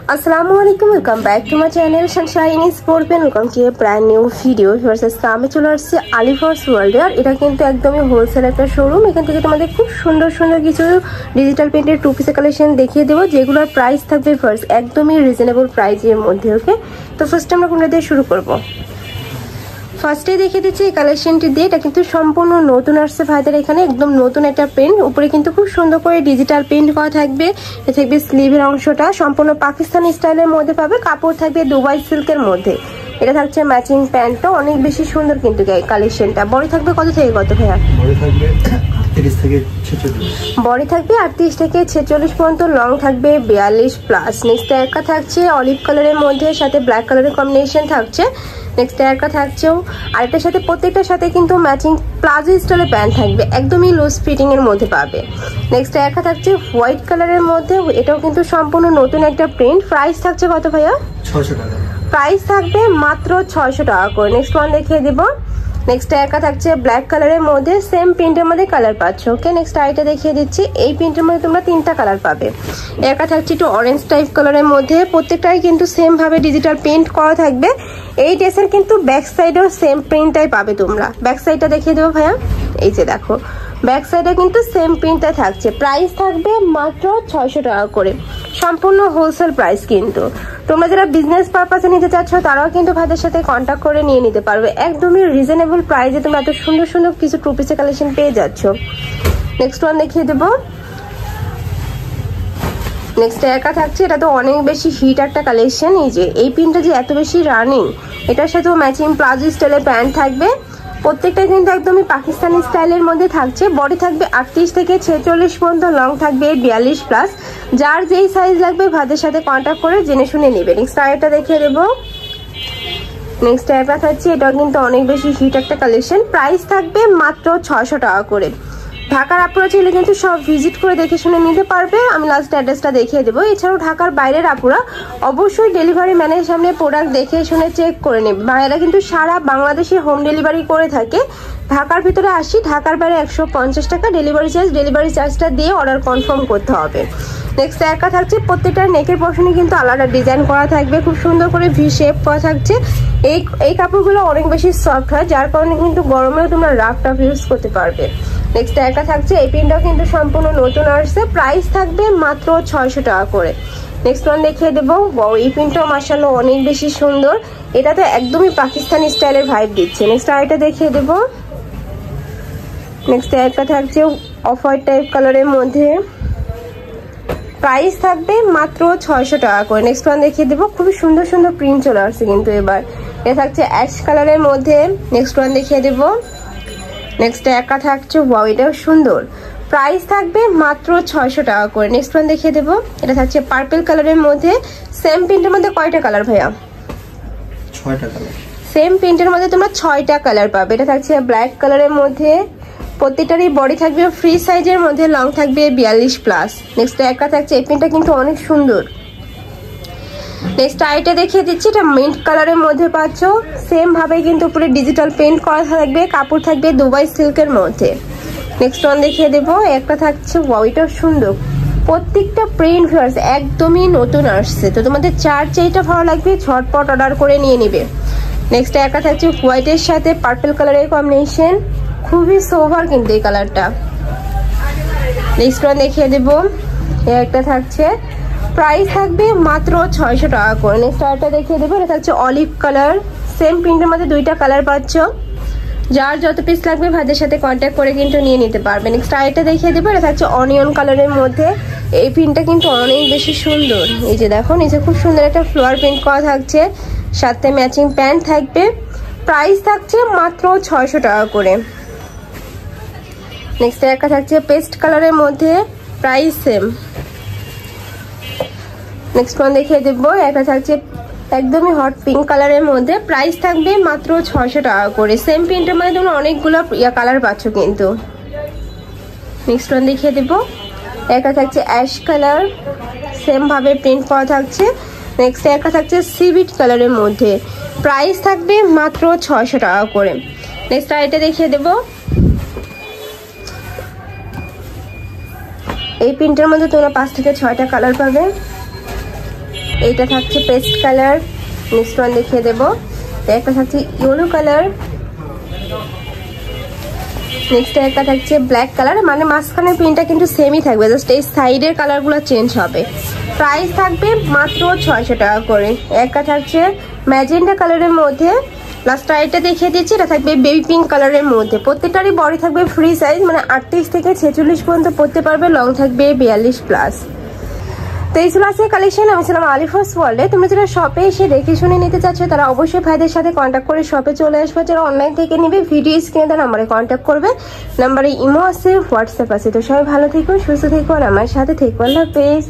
अस्सलाम वालेकुम, welcome back to my channel sunshine sport pen. Welcome to brand new video. আজকে আমি চলে আসছি আলিফার্স ওয়ার্ল্ডে। আর এটা কিন্তু একদমই হোলসেল একটা শোরুম। এখান থেকে তোমাদের খুব সুন্দর সুন্দর কিছু ডিজিটাল প্রিন্টের টু পিসের কালেকশন দেখিয়ে দেবো, যেগুলোর প্রাইস থাকবে ফার্স্ট একদমই রিজনেবল প্রাইসের মধ্যে। ওকে, তো ফার্স্ট আমরা কোনটা দিয়ে শুরু করবো? ফার্স্টে দেখিয়ে দিচ্ছি এই কালেকশনটি দিয়ে। এটা কিন্তু সম্পূর্ণ নতুন আসছে ভাইদের এখানে, একদম নতুন একটা প্রিন্ট। উপরে কিন্তু খুব সুন্দর করে ডিজিটাল প্রিন্ট করা থাকবে। এটা থাকবে স্লিভের অংশটা সম্পূর্ণ পাকিস্তানি স্টাইলের মধ্যে পাবে। কাপড় থাকবে দুবাই সিল্কের মধ্যে। এটা থাকছে ম্যাচিং প্যান্টটা, অনেক বেশি সুন্দর কিন্তু কালেকশনটা। বডি থাকবে কত থেকে কত ভাইয়া? বডি থাকবে 38 থেকে 46 পর্যন্ত, লং থাকবে 42 প্লাস। নেক্সট একটা থাকছে অলিভ কালারের মধ্যে, সাথে ব্ল্যাক কালারের কম্বিনেশন থাকছে। নেক্সট একটা থাকছেও, আর এটার সাথে প্রত্যেকটার সাথে কিন্তু ম্যাচিং প্লাজো স্টাইলের প্যান্ট থাকবে, একদমই লুজ ফিটিং এর মধ্যে পাবে। নেক্সট একটা থাকছে হোয়াইট কালারের মধ্যে, এটাও কিন্তু সম্পূর্ণ নতুন একটা প্রিন্ট। প্রাইস থাকছে কত ভাইয়া? 600 টাকা। প্রাইস থাকবে মাত্র 600 টাকা করে। নেক্সট ওয়ান দেখিয়ে দিব। নেক্সট একটা থাকছে ব্ল্যাক কালারের মধ্যে, সেম প্রিন্টের মধ্যে কালার পাচ্ছ। ওকে, নেক্সট আইটা দেখিয়ে দিচ্ছি। এই প্রিন্টের মধ্যে তোমরা 3টা কালার পাবে। একটা থাকছে একটু অরেঞ্জ টাইপ কালারের মধ্যে, প্রত্যেকটাই কিন্তু সেম ভাবে ডিজিটাল প্রিন্ট করা থাকবে। এই ড্রেসের কিন্তু ব্যাক সাইডেও সেম প্রিন্টটাই পাবে তোমরা। ব্যাক সাইডটা দেখিয়ে দেবো ভাইয়া, এই যে দেখো ব্যাক সাইডে কিন্তু সেম প্রিন্টটা থাকছে। প্রাইস থাকবে মাত্র 600 টাকা করে, সম্পূর্ণ হোলসেল প্রাইস। কিন্তু তোমরা যারা বিজনেস পারপাসে নিতে চাচ্ছ তারাও কিন্তু ভাইদের সাথে কন্ট্যাক্ট করে নিয়ে নিতে পারবে, একদমই রিজনেবল প্রাইসে তোমরা এত সুন্দর সুন্দর কিছু টু পিসের কালেকশন পেয়ে যাচ্ছ। নেক্সট ওয়ান দেখিয়ে দেবো। নেক্সট একা থাকছে, এটা তো অনেক বেশি হিট একটা কালেকশন। এই যে এই প্রিন্টটা যে এত বেশি রানিং, এটার সাথেও ম্যাচিং প্লাজো স্টাইলের প্যান্ট থাকবে। প্রত্যেকটা কিন্তু একদমই পাকিস্তানি স্টাইলের মধ্যে থাকছে। বডি থাকবে 38 থেকে 46 পর্যন্ত, লং থাকবে 42 প্লাস। যার যেই সাইজ লাগবে ভাইদের সাথে কন্ট্যাক্ট করে জেনে শুনে নেবে। নেক্সট আরেকটা দেখিয়ে দেবো। নেক্সট একটা থাকছে, এটাও কিন্তু অনেক বেশি হিট একটা কালেকশন। প্রাইস থাকবে মাত্র 600 টাকা করে। ঢাকার আপুরা চাইলে কিন্তু সব ভিজিট করে দেখে শুনে নিতে পারবে। আমি লাস্ট অ্যাড্রেসটা দেখিয়ে দেবো। এছাড়াও ঢাকার বাইরের আপুরা অবশ্যই ডেলিভারি ম্যানের সামনে প্রোডাক্ট দেখে শুনে চেক করে নেবে। ভাইয়েরা কিন্তু সারা বাংলাদেশে হোম ডেলিভারি করে থাকে। ঢাকার ভিতরে আসি, ঢাকার বাইরে 150 টাকা ডেলিভারি চার্জ। ডেলিভারি চার্জটা দিয়ে অর্ডার কনফার্ম করতে হবে। নেক্সট একা থাকছে, প্রত্যেকটা নেকের পশনে কিন্তু আলাদা ডিজাইন করা থাকবে, খুব সুন্দর করে ভি শেপ করা থাকছে। এই কাপড়গুলো অনেক বেশি সফট হয়, যার কারণে কিন্তু গরমেও তোমরা রাফ টাফ ইউজ করতে পারবে। নেক্সট একা থাকছে, এই প্রিন্টটাও কিন্তু সম্পূর্ণ নতুন আসছে। প্রাইস থাকবে মাত্র 600 টাকা করে। নেক্সট ওয়ান দেখিয়ে দেবো। এই প্রিন্টটাও মাশাআল্লাহ অনেক বেশি সুন্দর, এটা তো একদমই পাকিস্তানি স্টাইলের ভাইব দিচ্ছে। নেক্সট আরেকটা দেখিয়ে দেবো। নেক্সট একটা থাকছে অফ হোয়াইট টাইপ কালারের মধ্যে, প্রাইস থাকবে মাত্র 600 টাকা করে। নেক্সট ওয়ান দেখিয়ে দেবো। খুবই সুন্দর সুন্দর প্রিন্ট চলে আসছে কিন্তু এবার। এটা থাকছে অ্যাশ কালারের মধ্যে। নেক্সট ওয়ান দেখিয়ে দেবো। নেক্সট একা থাকছে, ওয়াও এটাও সুন্দর। প্রাইস থাকবে মাত্র 600 টাকা করে। নেক্সট ওয়ান দেখিয়ে দেবো। এটা থাকছে পার্পল কালারের মধ্যে। সেম প্রিন্টের মধ্যে কয়টা কালার ভাইয়া? 6টা কালার। সেম প্রিন্টের মধ্যে তোমরা 6টা কালার পাবে। এটা থাকছে ব্ল্যাক কালারের মধ্যে, প্রত্যেকটারই বডি থাকবে ফ্রি সাইজের মধ্যে, লং থাকবে 42 প্লাস। নেক্সট একটা থাকছে, এই প্রিন্টটা কিন্তু অনেক সুন্দর। নেক্সট আইটা দেখিয়ে দিচ্ছি, এটা মিন্ট কালারের মধ্যে পাচ্ছ। সেম ভাবে কিন্তু পুরো ডিজিটাল পেইন্ট করা থাকবে, কাপড় থাকবে দুবাই সিল্কের মধ্যে। নেক্সট ওয়ান দেখিয়ে দেবো। একটা থাকছে, ওয়াও এটাও সুন্দর। প্রত্যেকটা প্রিন্ট ভিউয়ার্স একদমই নতুন আসছে, তো তোমাদের যেইটা ভালো লাগবে ঝটপট অর্ডার করে নিয়ে নিবে। নেক্সট একটা থাকছে হোয়াইটের সাথে পার্পল কালারের কম্বিনেশন, খুবই সোভার কিন্তু এই কালারটা। নেক্সট ওয়ান দেখিয়ে দেবো। একটা থাকছে, প্রাইস থাকবে মাত্র 600 টাকা করে। নেক্সট আরেকটা দেখিয়ে দেবো। এটা থাকছে অলিভ কালার, সেম প্রিন্টের মধ্যে 2টা কালার পাচ্ছ। যার যত পিস লাগবে ভাইদের সাথে কন্ট্যাক্ট করে কিন্তু নিয়ে নিতে পারবে। নেক্সট আরেকটা দেখিয়ে দেবো। এটা থাকছে অনিয়ন কালারের মধ্যে। এই প্রিন্টটা কিন্তু অনেক বেশি সুন্দর। এই যে দেখো নিচে খুব সুন্দর একটা ফ্লোয়ার প্রিন্ট করা থাকছে, সাথে ম্যাচিং প্যান্ট থাকবে। প্রাইস থাকছে মাত্র 600 টাকা করে। নেক্সট একটা থাকছে পেস্ট কালারের মধ্যে, প্রাইস সেম। নেক্সট ওয়ান দেখিয়ে দেবো। একটা থাকছে একদমই হট পিঙ্ক কালারের মধ্যে, প্রাইস থাকবে মাত্র 600 টাকা করে। সেম প্রিন্টের মধ্যে তোমরা অনেকগুলো কালার পাচ্ছ কিন্তু। নেক্সট ওয়ান দেখিয়ে দেবো। একটা থাকছে অ্যাশ কালার, সেম ভাবে প্রিন্ট করা থাকছে। নেক্সট একটা থাকছে সিভিট কালারের মধ্যে, প্রাইস থাকবে মাত্র 600 টাকা করে। নেক্সট আইটা দেখিয়ে দেবো। এই প্রিন্টের মধ্যে তোমরা 5 থেকে 6টা কালার পাবে। এইটা থাকছে পেস্ট কালার, নেক্সট ওয়ান দেখিয়ে দেবো। একটা থাকছে ইয়েলো কালার, নেক্সট একটা থাকছে ব্ল্যাক কালার, মানে মাঝখানের প্রিন্টটা কিন্তু সেমই থাকবে, জাস্ট এই সাইডের কালারগুলো চেঞ্জ হবে। প্রাইস থাকবে মাত্র 600 টাকা করে। একটা থাকছে ম্যাজেন্ডা কালারের মধ্যে, লাস্ট এটা দেখিয়ে দিচ্ছি, এটা থাকবে বেবি পিঙ্ক কালারের মধ্যে। প্রত্যেকটারই বডি থাকবে ফ্রি সাইজ, মানে 38 থেকে 46 পর্যন্ত পড়তে পারবে, লং থাকবে 42+। তো এই ছিল আজকের কালেকশন। আমি ছিলাম আলিফাস ওয়ার্ল্ডে। তোমরা যারা শপে এসে দেখে শুনে নিতে চাচ্ছ তারা অবশ্যই ভাইদের সাথে কন্ট্যাক্ট করে শপে চলে আসবে। যারা অনলাইন থেকে নেবে ভিডিও স্ক্রিনে দেওয়া নাম্বারে কন্ট্যাক্ট করবে, নাম্বারে ইমো আছে, হোয়াটসঅ্যাপ আছে। তো সবাই ভালো থেকো, সুস্থ থেকো আর আমার সাথে থেকো। আল্লাহ হাফেজ।